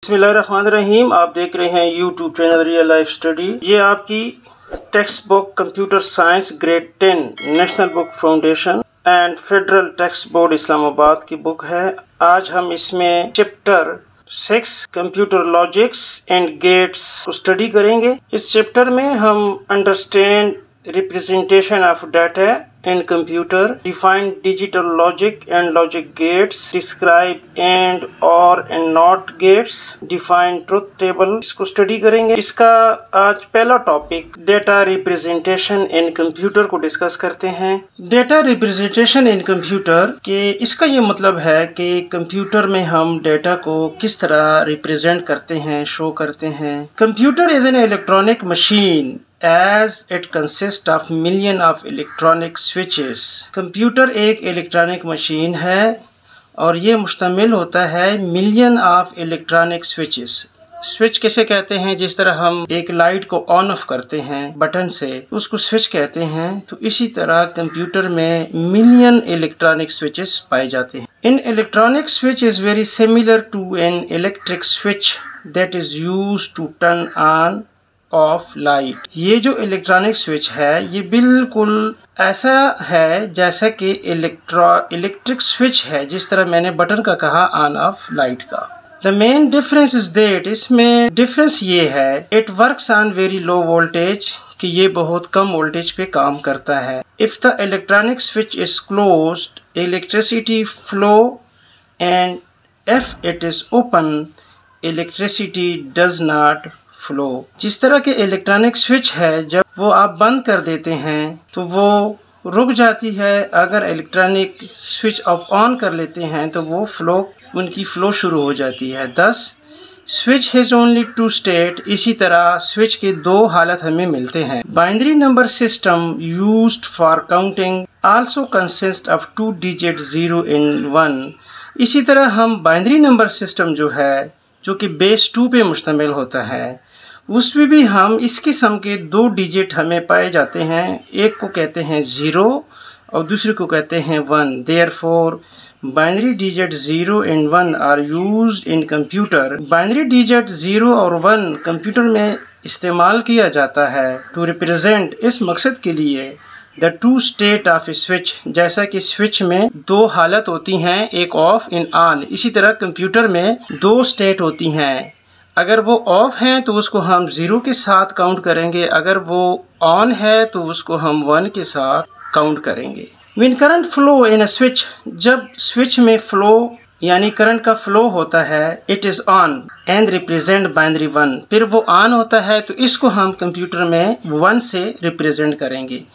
बिस्मिल्लाहिर्रहमानिर्रहीम। आप देख रहे हैं YouTube channel real life study. ये आपकी text book computer science grade 10 national book foundation and federal text board Islamabad की बुक है। आज हम इसमें chapter 6 computer logics and gates को स्टडी करेंगे। इस चैप्टर में हम understand representation of data in computer, define digital logic and logic gates, describe and or and not gates, define truth table इसको स्टडी करेंगे। इसका आज पहला topic data representation in computer को डिस्कस करते हैं। डेटा रिप्रेजेंटेशन इन कंप्यूटर के इसका ये मतलब है कि कंप्यूटर में हम डेटा को किस तरह रिप्रेजेंट करते हैं, शो करते हैं। Computer is an electronic machine as it consists of million of electronic switches। Computer एक इलेक्ट्रॉनिक मशीन है और ये मुश्तमिल होता है million of electronic switches. Switch किसे कहते हैं? जिस तरह हम एक लाइट को ऑन ऑफ करते हैं बटन से, उसको स्विच कहते हैं। तो इसी तरह कंप्यूटर में मिलियन इलेक्ट्रॉनिक स्विचेस पाए जाते हैं। In electronic switch is very similar to an electric switch that is used to turn on off light. ये जो इलेक्ट्रॉनिक स्विच है ये बिल्कुल ऐसा है जैसा कि इलेक्ट्रिक स्विच है, जिस तरह मैंने बटन का कहा ऑन ऑफ लाइट का। The main difference is that, इसमें डिफरेंस ये है it works on very low voltage, कि ये बहुत कम वोल्टेज पे काम करता है। If the electronic switch is closed electricity flow and if it is open electricity does not flow. जिस तरह के इलेक्ट्रॉनिक स्विच है जब वो आप बंद कर देते हैं तो वो रुक जाती है, अगर इलेक्ट्रॉनिक स्विच आप ऑन कर लेते हैं तो वो उनकी फ्लो शुरू हो जाती है। This switch has only two state. इसी तरह स्विच के दो हालत हमें मिलते हैं। Binary number system used for counting also consist of 2 digit 0 and 1। इसी तरह हम बाइनरी नंबर सिस्टम जो है, जो कि बेस 2 पे मुश्तमिल होता है, उसमें भी हम इस किस्म के 2 डिजिट हमें पाए जाते हैं। एक को कहते हैं 0 और दूसरे को कहते हैं 1। Therefore binary digit 0 and 1 are used in computer. Binary digit 0 और 1 कंप्यूटर में इस्तेमाल किया जाता है टू रिप्रेजेंट, इस मकसद के लिए, the 2 state of A switch. जैसा कि स्विच में 2 हालत होती हैं, एक ऑफ एंड ऑन, इसी तरह कंप्यूटर में 2 स्टेट होती हैं। अगर वो ऑफ हैं तो उसको हम 0 के साथ काउंट करेंगे, अगर वो ऑन है तो उसको हम 1 के साथ काउंट करेंगे। When current flow in a switch, जब स्विच में फ्लो यानी करंट का फ्लो होता है, it is on and represent binary 1। फिर वो ऑन होता है तो इसको हम कंप्यूटर में 1 से रिप्रेजेंट करेंगे।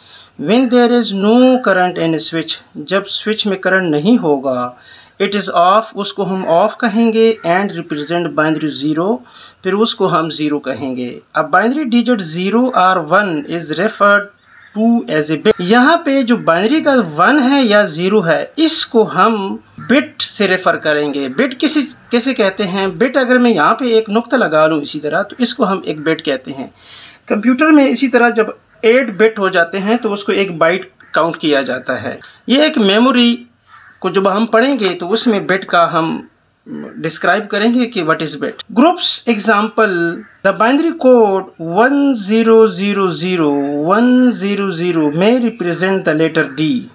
When there is no current in a switch, जब स्विच में करंट नहीं होगा, it is off, उसको हम ऑफ कहेंगे एंड रिप्रेजेंट बाइनरी 0, फिर उसको हम 0 कहेंगे। अब बाइनरी डिजिट 0 और 1 is referred to as a bit. यहाँ पे जो बाइनरी का 1 है या 0 है, इसको हम बिट से रेफर करेंगे। बिट कैसे कहते हैं? बिट अगर मैं यहाँ पे एक नुक्ता लगा लूँ इसी तरह, तो इसको हम एक बिट कहते हैं। कंप्यूटर में इसी तरह जब 8 बिट हो जाते हैं तो उसको एक बाइट काउंट किया जाता है। ये एक मेमोरी को जब हम पढ़ेंगे तो उसमें बिट का हम डिस्क्राइब करेंगे कि what is bit. Groups example, the binary code 1000 में रिप्रेजेंट द लेटर डी।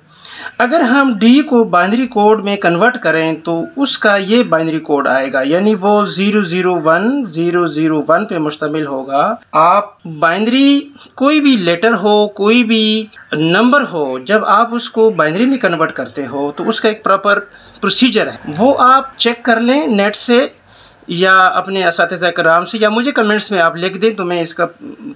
अगर हम डी को बाइनरी कोड में कन्वर्ट करें तो उसका ये बाइनरी कोड आएगा, यानी वो 001 पे मुश्तमिल होगा। आप बाइनरी कोई भी लेटर हो, कोई भी नंबर हो, जब आप उसको बाइनरी में कन्वर्ट करते हो तो उसका एक प्रॉपर प्रोसीजर है, वो आप चेक कर लें नेट से या अपने असातिज़ा कराम से, या मुझे कमेंट्स में आप लिख दें तो मैं इसका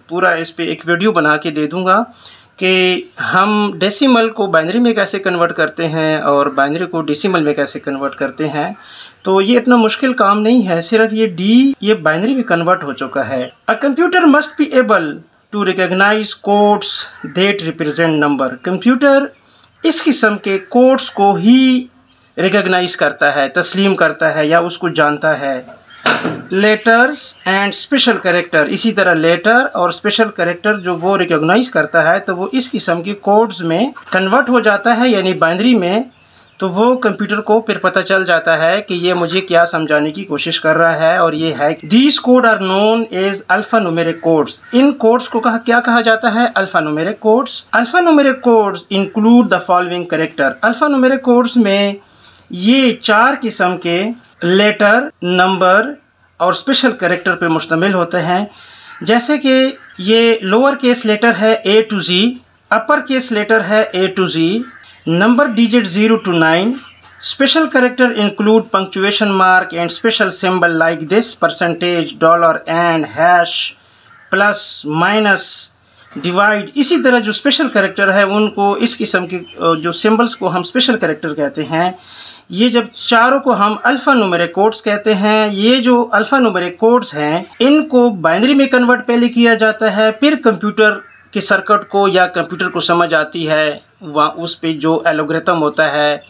पूरा इस पर एक वीडियो बना के दे दूँगा कि हम डेसिमल को बाइनरी में कैसे कन्वर्ट करते हैं और बाइनरी को डेसिमल में कैसे कन्वर्ट करते हैं। तो ये इतना मुश्किल काम नहीं है, सिर्फ ये डी ये बाइनरी में कन्वर्ट हो चुका है। A computer must be able to recognize codes that represent number. Computer इस किस्म के कोड्स को ही रिकॉग्नाइज करता है, तस्लीम करता है या उसको जानता है। लेटर्स एंड स्पेशल कैरेक्टर, इसी तरह लेटर और स्पेशल कैरेक्टर जो वो रिकॉग्नाइज करता है तो वो इस किस्म के कोड्स में कन्वर्ट हो जाता है, यानी बाइनरी में तो वो कंप्यूटर को फिर पता चल जाता है कि ये मुझे क्या समझाने की कोशिश कर रहा है, और ये है these code are known as alpha numeric codes. इन कोड्स को क्या कहा जाता है? Alpha numeric codes. Alpha numeric codes include the following character. Alpha numeric codes में ये 4 किस्म के लेटर, नंबर और स्पेशल कैरेक्टर पे मुश्तमिल होते हैं। जैसे कि ये लोअर केस लेटर है A to Z, upper case letter है A to Z, number digit 0 to 9, special character include punctuation mark and special symbol like this, percentage, dollar, and, hash, plus, minus, divide. इसी तरह जो special character है उनको, इस किस्म के जो सिंबल्स को हम स्पेशल कैरेक्टर कहते हैं। ये जब चारों को हम अल्फ़ा न्यूमेरिक कोड्स कहते हैं। ये जो अल्फ़ा न्यूमेरिक कोड्स हैं इनको बाइनरी में कन्वर्ट पहले किया जाता है, फिर कंप्यूटर के सर्किट को या कंप्यूटर को समझ आती है वहाँ उस पे जो एल्गोरिथम होता है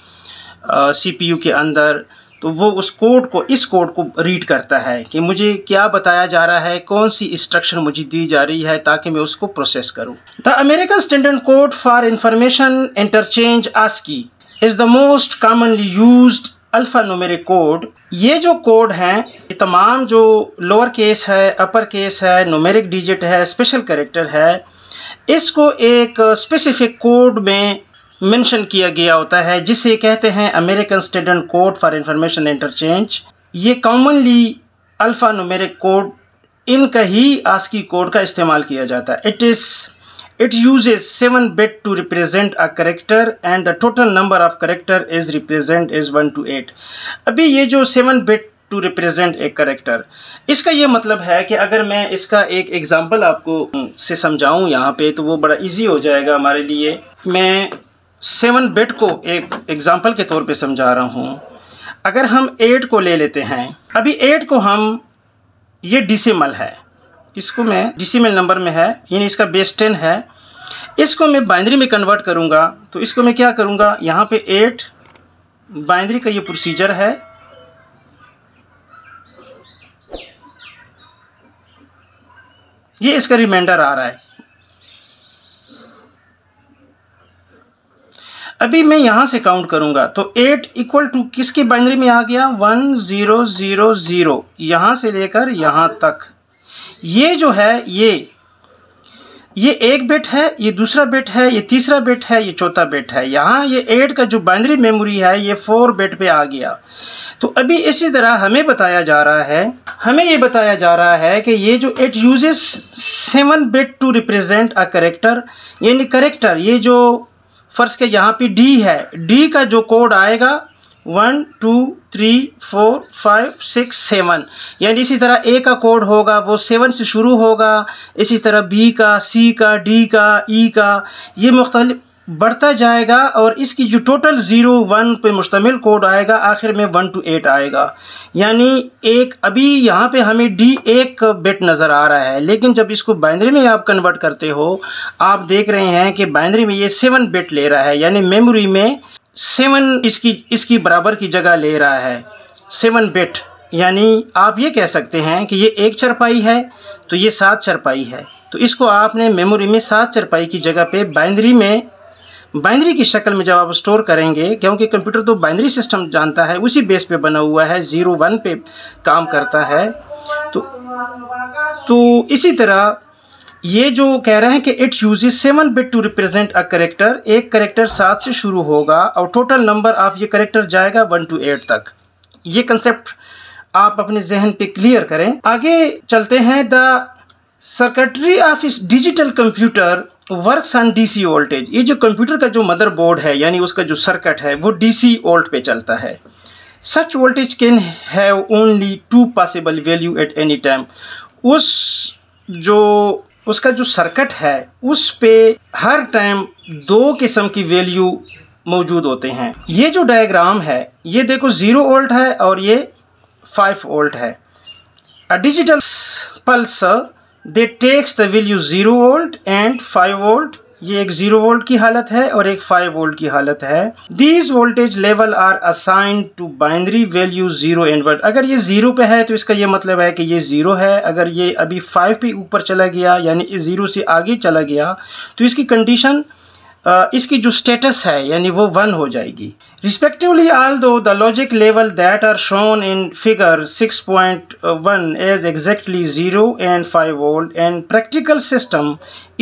CPU के अंदर, तो वो उस कोड को, इस कोड को रीड करता है कि मुझे क्या बताया जा रहा है, कौन सी इंस्ट्रक्शन मुझे दी जा रही है ताकि मैं उसको प्रोसेस करूं। The American standard code for information interchange ASCII is the most commonly used alpha numeric code. ये जो कोड हैं, ये तमाम जो लोअर केस है, अपर केस है, न्यूमेरिक डिजिट है, स्पेशल कैरेक्टर है, इसको एक स्पेसिफिक कोड में मेंशन किया गया होता है जिसे कहते हैं American standard code for information interchange. ये कॉमनली अल्फ़ा न्यूमेरिक कोड, इनका ही ASCII कोड का इस्तेमाल किया जाता है। It uses 7 bit to represent a character and the total number of character is represent is 1 to 8। अभी ये जो 7 bit to represent एक character, इसका ये मतलब है कि अगर मैं इसका एक एग्जांपल आपको से समझाऊं यहाँ पे तो वो बड़ा इजी हो जाएगा हमारे लिए। मैं 7 बिट को एक एग्जांपल के तौर पे समझा रहा हूँ। अगर हम 8 को ले लेते हैं, अभी 8 को हम, ये डेसिमल है, इसको मैं डेसिमल नंबर में है, यानी इसका बेस 10 है। इसको मैं बाइनरी में कन्वर्ट करूँगा तो इसको मैं क्या करूँगा, यहाँ पे 8 बाइनरी का ये प्रोसीजर है। ये इसका रिमाइंडर आ रहा है। अभी मैं यहाँ से काउंट करूँगा तो 8 इक्वल टू किसके बाइनरी में आ गया, 1 0 0 0, यहाँ से लेकर यहाँ तक। ये जो है ये एक बिट है, ये दूसरा बिट है, ये तीसरा बिट है, ये चौथा बिट है। यहाँ ये 8 का जो बाइनरी मेमोरी है ये 4 बिट पे आ गया। तो अभी इसी तरह हमें ये बताया जा रहा है कि ये जो it uses 7 bit to represent a character, यानी कैरेक्टर, ये जो फर्स्ट के यहाँ पे D है, D का जो कोड आएगा 1 2 3 4 5 6 7, यानी इसी तरह A का कोड होगा वो 7 से शुरू होगा, इसी तरह B का, C का, D का, E का, ये मुख्तलिफ बढ़ता जाएगा और इसकी जो टोटल 0 1 पे मुश्तमिल कोड आएगा आखिर में 1 to 8 आएगा। यानी एक, अभी यहाँ पे हमें D एक बिट नज़र आ रहा है, लेकिन जब इसको बाइनरी में आप कन्वर्ट करते हो आप देख रहे हैं कि बाइनरी में ये 7 बिट ले रहा है, यानी मेमोरी में 7 इसकी बराबर की जगह ले रहा है, 7 बिट। यानी आप ये कह सकते हैं कि ये 1 चरपाई है तो ये 7 चरपाई है, तो इसको आपने मेमोरी में 7 चरपाई की जगह पे बाइनरी की शक्ल में जब आप स्टोर करेंगे, क्योंकि कंप्यूटर तो बाइनरी सिस्टम जानता है, उसी बेस पे बना हुआ है, 0 1 पे काम करता है। तो इसी तरह ये जो कह रहे हैं कि it uses 7 bit to represent a character, एक कैरेक्टर 7 से शुरू होगा और टोटल नंबर ऑफ ये कैरेक्टर जाएगा 1 to 8 तक। ये कंसेप्ट आप अपने जहन पे क्लियर करें। आगे चलते हैं। द सर्किटरी ऑफ इस digital computer works on DC voltage. ये जो कंप्यूटर का जो मदरबोर्ड है, यानी उसका जो सर्किट है वो DC वोल्ट पे चलता है। Such voltage can have only 2 possible value at any time. उसका जो सर्किट है उस पे हर टाइम 2 किस्म की वैल्यू मौजूद होते हैं। ये जो डायग्राम है ये देखो 0 वोल्ट है और ये 5 वोल्ट है। A digital pulse they takes the value 0 volt and 5 volt. ये एक 0 वोल्ट की हालत है और एक 5 वोल्ट की हालत है। These voltage level are assigned to binary value 0 and 1। अगर ये 0 पे है तो इसका ये मतलब है कि ये 0 है। अगर ये अभी 5 पे ऊपर चला गया यानी 0 से आगे चला गया तो इसकी कंडीशन इसकी जो स्टेटस है यानी वो 1 हो जाएगी। Respectively although the logic level that are shown in figure 6.1 is exactly 0 and 5 volt and practical system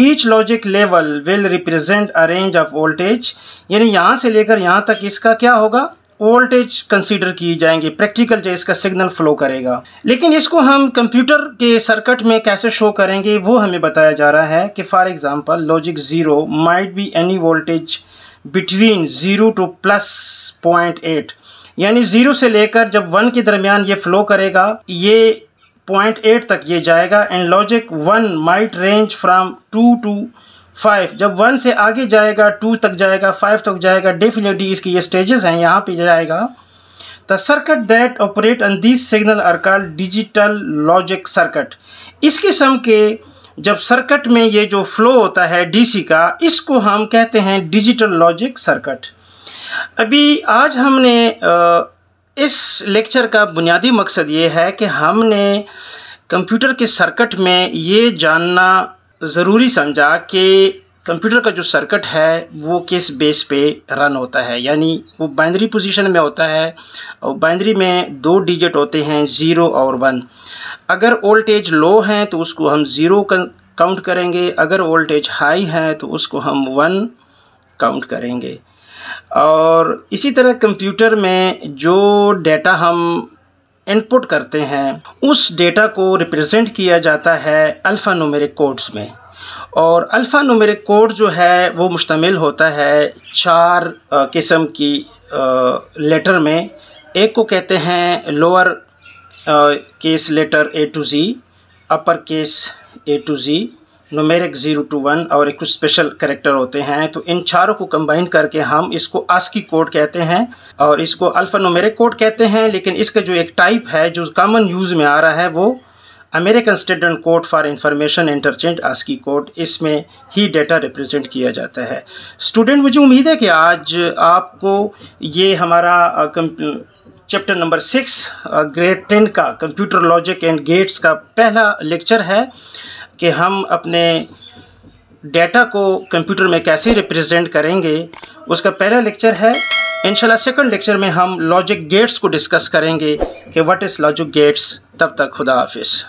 each logic level will represent a range of voltage, यानी यहाँ से लेकर यहाँ तक इसका क्या होगा, वोल्टेज कंसीडर किए जाएंगे, प्रैक्टिकल जो इसका सिग्नल फ्लो करेगा। लेकिन इसको हम कंप्यूटर के सर्किट में कैसे शो करेंगे वो हमें बताया जा रहा है कि for example logic 0 might be any voltage between 0 to +0.8, यानी 0 से लेकर जब 1 के दरमियान ये फ्लो करेगा, ये 0.8 तक ये जाएगा। And logic 1 might range from 2 to 5, जब 1 से आगे जाएगा 2 तक जाएगा 5 तक जाएगा, डेफिनेटली इसकी ये स्टेजेस हैं, यहाँ पे जाएगा। The circuit that operate on this signal are called digital logic circuit. इस किस्म के जब सर्किट में ये जो फ्लो होता है डीसी का, इसको हम कहते हैं डिजिटल लॉजिक सर्किट। अभी आज हमने इस लेक्चर का बुनियादी मकसद ये है कि हमने कंप्यूटर के सर्किट में ये जानना ज़रूरी समझा कि कंप्यूटर का जो सर्किट है वो किस बेस पे रन होता है, यानी वो बाइनरी पोजीशन में होता है और बाइनरी में 2 डिजिट होते हैं 0 और 1। अगर वोल्टेज लो है तो उसको हम 0 काउंट करेंगे, अगर वोल्टेज हाई है तो उसको हम 1 काउंट करेंगे। और इसी तरह कंप्यूटर में जो डेटा हम इनपुट करते हैं उस डेटा को रिप्रेजेंट किया जाता है अल्फ़ा न्यूमेरिक कोड्स में। और अल्फ़ा न्यूमेरिक कोड जो है वो मुश्तमिल होता है 4 किस्म की लेटर में। एक को कहते हैं lower case letter A to Z, upper case A to Z, numeric 0 to 1 और एक कुछ स्पेशल कैरेक्टर होते हैं। तो इन चारों को कंबाइन करके हम इसको आस्की कोड कहते हैं और इसको अल्फ़ा न्यूमेरिक कोड कहते हैं। लेकिन इसका जो एक टाइप है जो कॉमन यूज़ में आ रहा है वो American standard code for information interchange ASCII code, इसमें ही डेटा रिप्रेजेंट किया जाता है। स्टूडेंट, मुझे उम्मीद है कि आज आपको ये हमारा चैप्टर नंबर 6 ग्रेड 10 का कंप्यूटर लॉजिक एंड गेट्स का पहला लेक्चर है कि हम अपने डेटा को कंप्यूटर में कैसे रिप्रेजेंट करेंगे, उसका पहला लेक्चर है। इंशाल्लाह सेकंड लेक्चर में हम लॉजिक गेट्स को डिस्कस करेंगे कि व्हाट इज़ लॉजिक गेट्स। तब तक खुदा हाफिज़।